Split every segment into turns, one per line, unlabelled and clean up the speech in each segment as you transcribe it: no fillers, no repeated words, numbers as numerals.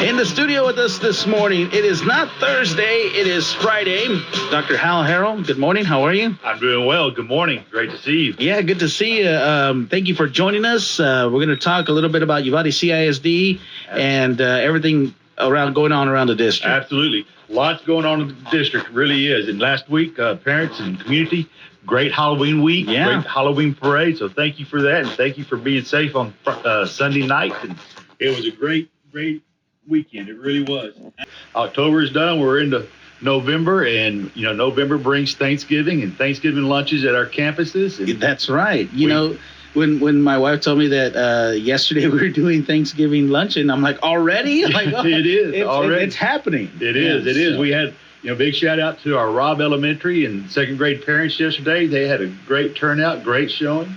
In the studio with us this morning, it is not Thursday, it is Friday. Dr. Hal Harrell, good morning. How are you?
I'm doing well. Good morning. Great to see you.
Yeah, good to see you. Thank you for joining us. We're going to talk a little bit about Uvalde CISD and everything going on around the district.
Absolutely. Lots going on in the district, really is. And last week, parents and community, great Halloween week,
Yeah.
Great Halloween parade. So thank you for that, and thank you for being safe on Sunday night. And it was a great weekend. It really was. October is done. We're into November, and November brings Thanksgiving and Thanksgiving lunches at our campuses. And
that's right. When my wife told me that yesterday we were doing Thanksgiving luncheon, I'm like, already? Like, oh,
it is already.
It's happening.
It is. So. We had big shout out to our Robb Elementary and second grade parents yesterday. They had a great turnout, great showing.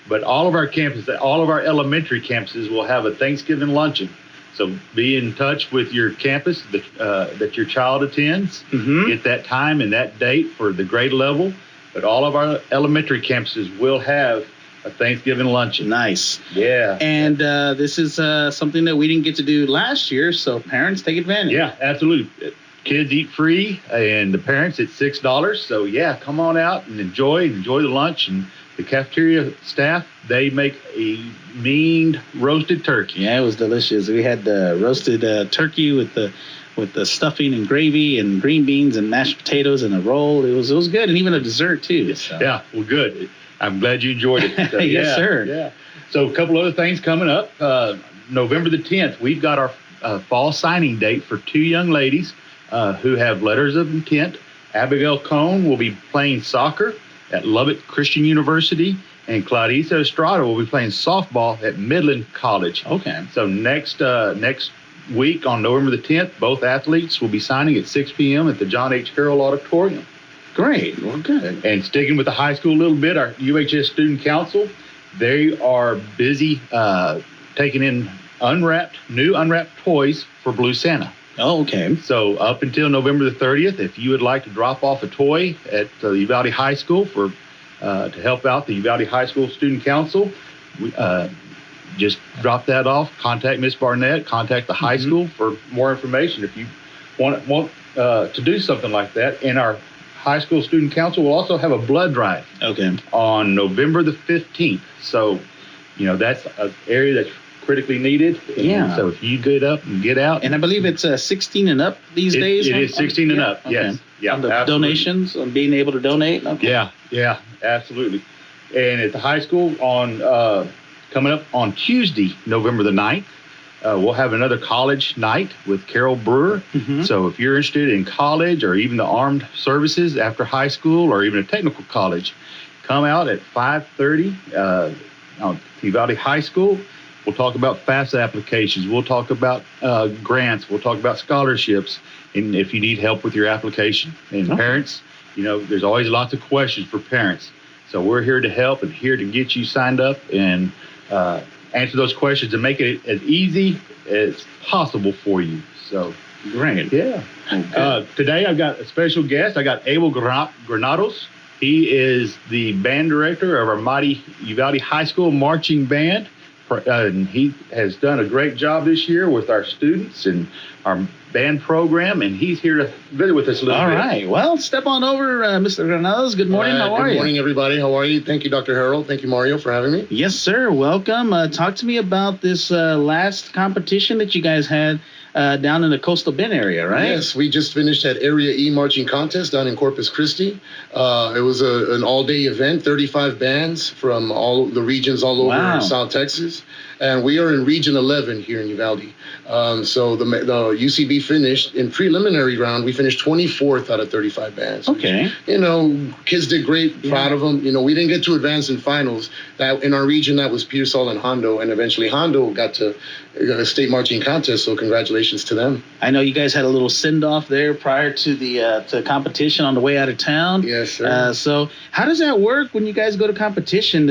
But all of our campuses, all of our elementary campuses will have a Thanksgiving luncheon. So be in touch with your campus that your child attends.
Mm-hmm.
Get that time and that date for the grade level. But all of our elementary campuses will have a Thanksgiving luncheon.
Nice.
Yeah.
And this is something that we didn't get to do last year, so parents take advantage.
Yeah, absolutely. Kids eat free, and the parents it's $6. So yeah, come on out and enjoy the lunch. And the cafeteria staff, they make a mean roasted turkey.
Yeah, it was delicious. We had the roasted turkey with the stuffing and gravy and green beans and mashed potatoes and a roll. It was good, and even a dessert too. So.
Yeah, well, good. I'm glad you enjoyed it. So,
yes, sir.
Yeah. So a couple other things coming up. November the 10th, we've got our fall signing date for two young ladies who have letters of intent. Abigail Cohn will be playing soccer at Lubbock Christian University, and Claudita Estrada will be playing softball at Midland College.
Okay.
So next week on November the 10th, both athletes will be signing at 6 p.m. at the John H. Carroll Auditorium.
Great. Well, good.
And sticking with the high school a little bit, our UHS Student Council, they are busy taking in new unwrapped toys for Blue Santa.
Oh, okay.
So up until November the 30th, if you would like to drop off a toy at the Uvalde High School to help out the Uvalde High School Student Council, just drop that off. Contact Miss Barnett. Contact the high school for more information if you want to do something like that. And our High School Student Council will also have a blood drive.
Okay.
On November the 15th. So, that's an area that's critically needed.
Yeah.
So if you get up and get out.
And I believe it's 16 and up these days.
It is 16 and up.
Okay.
Yes. Yeah.
On the
absolutely.
donations, on being able to donate. Okay.
Yeah, absolutely. And at the high school coming up on Tuesday, November the 9th, we'll have another college night with Carol Brewer.
Mm-hmm.
So if you're interested in college or even the armed services after high school or even a technical college, come out at 5:30 on Uvalde High School. We'll talk about FAFSA applications. We'll talk about grants. We'll talk about scholarships. And if you need help with your application. And parents, there's always lots of questions for parents. So we're here to help and here to get you signed up and answer those questions and make it as easy as possible for you. So
great.
Yeah. Okay. Today I've got a special guest. I got Abel Granados. He is the band director of our mighty Uvalde High School marching band. And he has done a great job this year with our students and our band program, and he's here to visit with us a little bit.
All right. Well, step on over, Mr. Granados. Good morning. How are you?
Good morning, everybody. How are you? Thank you, Dr. Harrell. Thank you, Mario, for having me.
Yes, sir. Welcome. Talk to me about this last competition that you guys had down in the Coastal Bend area, right?
Yes, we just finished that Area E marching contest down in Corpus Christi. It was an all-day event, 35 bands from all the regions all over South Texas. And we are in Region 11 here in Uvalde. So the UCB finished in preliminary round. We finished 24th out of 35 bands.
Okay.
Kids did great. Proud of them. We didn't get to advance in finals. That in our region, that was Pearsall and Hondo, and eventually Hondo got to a state marching contest. So congratulations to them.
I know you guys had a little send-off there prior to the to competition on the way out of town.
Yes, sir.
So how does that work when you guys go to competition?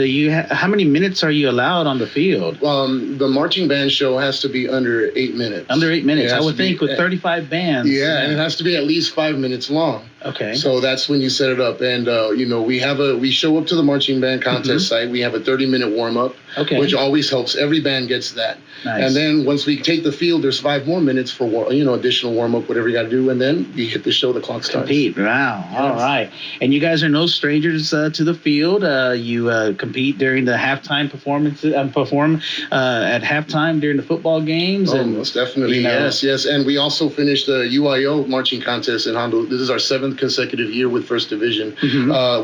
How many minutes are you allowed on the field?
The marching band show has to be under 8 minutes.
Under 8 minutes, I would think, with 35 bands.
Yeah, and it has to be at least 5 minutes long.
Okay.
So that's when you set it up. And, we show up to the marching band contest site. We have a 30-minute warm-up, which always helps. Every band gets that.
Nice.
And then once we take the field, there's 5 more minutes for, additional warm-up, whatever you got to do. And then we hit the show, the clock starts.
Compete. Wow. Yes. All right. And you guys are no strangers to the field. You compete during the halftime performances, perform at halftime during the football games.
Oh, most definitely. Yes. And we also finished the UIO marching contest in Hondo. This is our 7th consecutive year with First Division,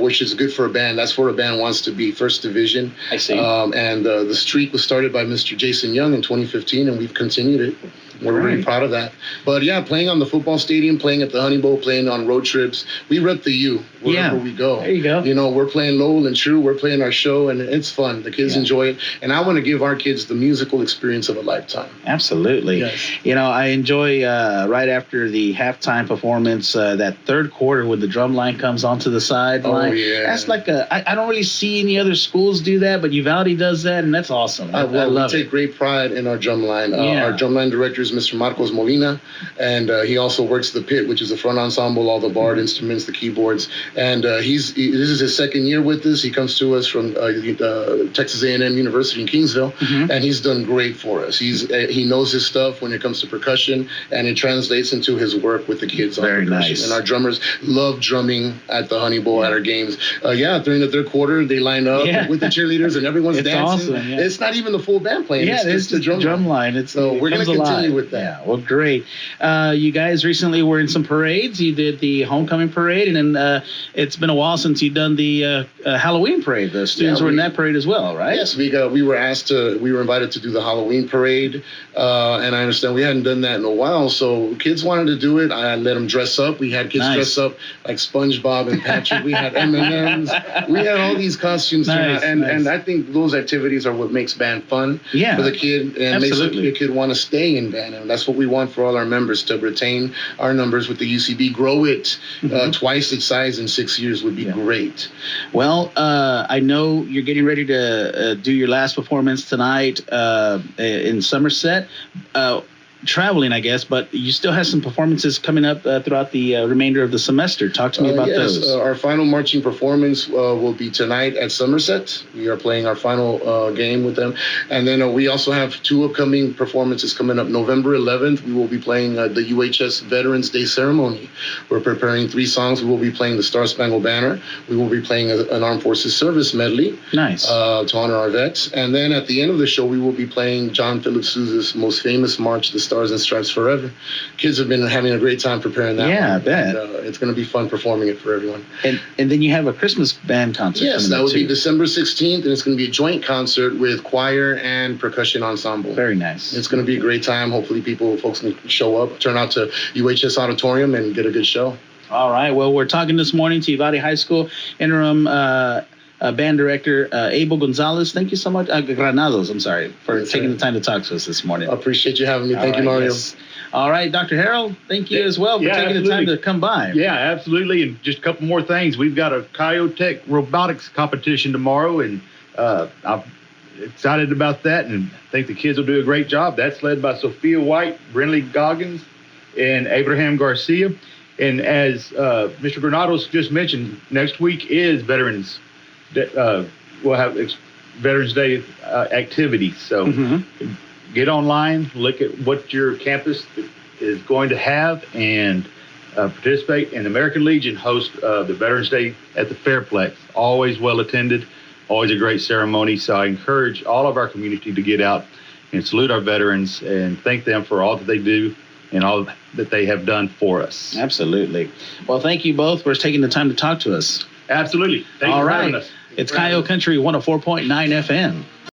which is good for a band. That's where a band wants to be, First Division.
I see.
And the streak was started by Mr. Jason Young in 2015, and we've continued it. We're really proud of that. But yeah, playing on the football stadium, playing at the Honey Bowl, playing on road trips, we rep the U wherever we go.
There you go.
We're playing Lowell and True. We're playing our show, and it's fun. The kids enjoy it, and I want to give our kids the musical experience of a lifetime.
Absolutely. Yes. I enjoy right after the halftime performance, that third quarter when the drum line comes onto the sideline.
Oh, yeah.
That's like I don't really see any other schools do that, but Uvalde does that, and that's awesome. I love it.
We take great pride in our drum line. Our drum line director is Mr. Marcos Molina, and he also works the pit, which is the front ensemble, all the barred instruments, the keyboards. And this is his 2nd year with us. He comes to us from Texas A&M University in Kingsville, and he's done great for us. He knows his stuff when it comes to percussion, and it translates into his work with the kids on percussion. Nice. And our drummers love drumming at the Honey Bowl at our games. During the third quarter, they line up with the cheerleaders, and everyone's dancing.
Awesome,
It's not even the full band playing. It's the drum line.
So
we're going to continue with that.
Yeah, well, great. You guys recently were in some parades. You did the homecoming parade, and then it's been a while since you've done the Halloween parade. The students were in that parade as well, right?
Yes, we were invited to do the Halloween parade, and I understand we hadn't done that in a while, so kids wanted to do it. I let them dress up. We had kids dress up like SpongeBob and Patrick. We had M&Ms. We had all these costumes. And I think those activities are what makes band fun for the kid, and makes the kid want to stay in band. And that's what we want for all our members, to retain our numbers with the UCB, grow it twice its size in 6 years would be great.
Well, I know you're getting ready to do your last performance tonight in Somerset. Traveling, I guess, but you still have some performances coming up throughout the remainder of the semester. Talk to me about those.
Our final marching performance will be tonight at Somerset. We are playing our final game with them. And then we also have 2 upcoming performances coming up. November 11th, we will be playing the UHS Veterans Day Ceremony. We're preparing 3 songs. We will be playing the Star Spangled Banner. We will be playing an Armed Forces Service medley.
Nice.
To honor our vets. And then at the end of the show, we will be playing John Philip Sousa's most famous march, the Stars and Stripes Forever. Kids have been having a great time preparing that one.
I bet.
And, it's going to be fun performing it for everyone.
And then you have a Christmas band concert.
Yes, that will be December 16th, and it's going to be a joint concert with choir and percussion ensemble.
Very nice.
It's going to be a great time. Hopefully folks can show up, turn out to UHS Auditorium, and get a good show.
All right. Well, we're talking this morning to Uvalde High School interim band director Abel Gonzalez. Thank you so much. Granados, I'm sorry, for taking the time to talk to us this morning.
I appreciate you having me. Thank you, Mario.
Yes. All right, Dr. Harold, thank you as well for taking the time to come by.
Yeah, absolutely. And just a couple more things. We've got a KVOU Tech robotics competition tomorrow, and I'm excited about that, and I think the kids will do a great job. That's led by Sophia White, Brinley Goggins, and Abraham Garcia. And as Mr. Granados just mentioned, next week is Veterans we'll have Veterans Day activities. So get online, look at what your campus is going to have, and participate. And American Legion hosts the Veterans Day at the Fairplex. Always well attended, always a great ceremony. So I encourage all of our community to get out and salute our veterans and thank them for all that they do and all that they have done for us.
Absolutely. Well, thank you both for taking the time to talk to us.
Absolutely. Thank you for having us.
It's KVOU Country 104.9 FM.